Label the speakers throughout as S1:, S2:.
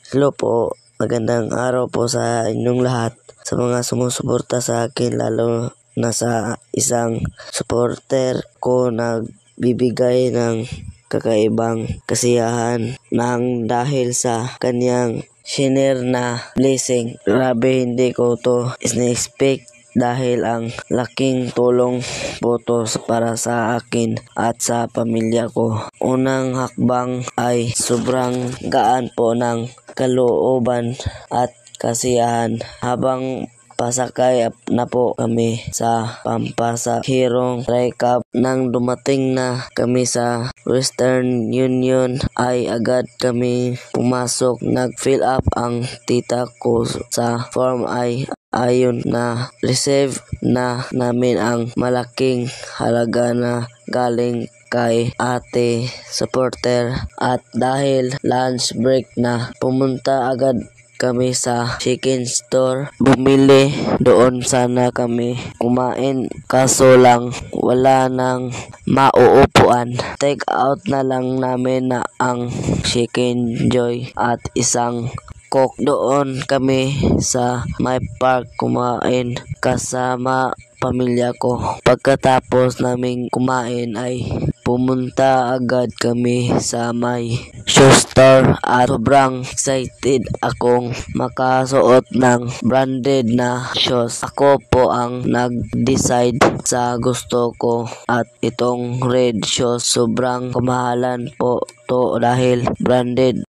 S1: Hello po, magandang araw po sa inyong lahat. Sa mga sumusuporta sa akin, lalo na sa isang supporter ko nagbibigay ng kakaibang kasiyahan ng dahil sa kanyang shinare na blessing. Grabe, hindi ko to in-expect dahil ang laking tulong po to para sa akin at sa pamilya ko. Unang hakbang ay sobrang gaan po ng kalooban at kasiyahan habang pasakay na po kami sa pampasahirong Tricab. Nang dumating na kami sa Western Union ay agad kami pumasok. Nag-fill up ang tita ko sa form ay ayon na receive na namin ang malaking halaga na galing kay ate supporter at dahil lunch break na pumunta agad kami sa chicken store. Bumili doon sana kami kumain kaso lang wala nang mauupuan. Take out na lang namin na ang chicken joy at isang Coke. Doon kami sa may park kumain kasama pamilya ko. Pagkatapos naming kumain ay pumunta agad kami sa may shoe store at sobrang excited akong makasuot ng branded na shoes. Ako po ang nag-decide sa gusto ko at itong red shoes sobrang kamahalan po to dahil branded.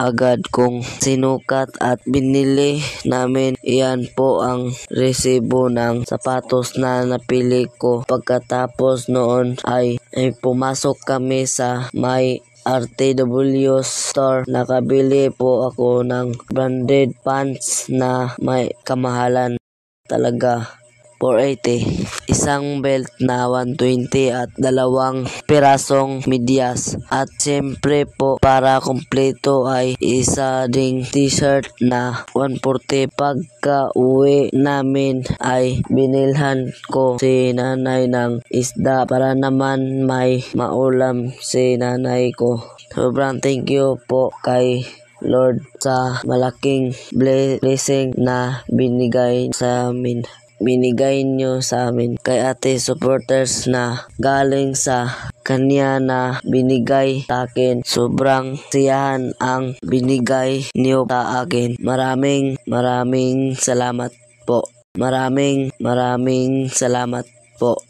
S1: Agad kong sinukat at binili namin. Iyan po ang resibo ng sapatos na napili ko. Pagkatapos noon ay pumasok kami sa may RTW store. Nakabili po ako ng branded pants na may kamahalan talaga. 480, isang belt na 120 at dalawang pirasong medyas. At siyempre po para kumpleto ay isa ding t-shirt na 140. Pagka uwi namin ay binilhan ko si nanay ng isda para naman may maulam si nanay ko. Sobrang thank you po kay Lord sa malaking blessing na binigay nyo sa amin. Kay ate supporters na galing sa kanya na binigay sa akin. Sobrang siyahan ang binigay niyo sa akin. Maraming salamat po. Maraming salamat po.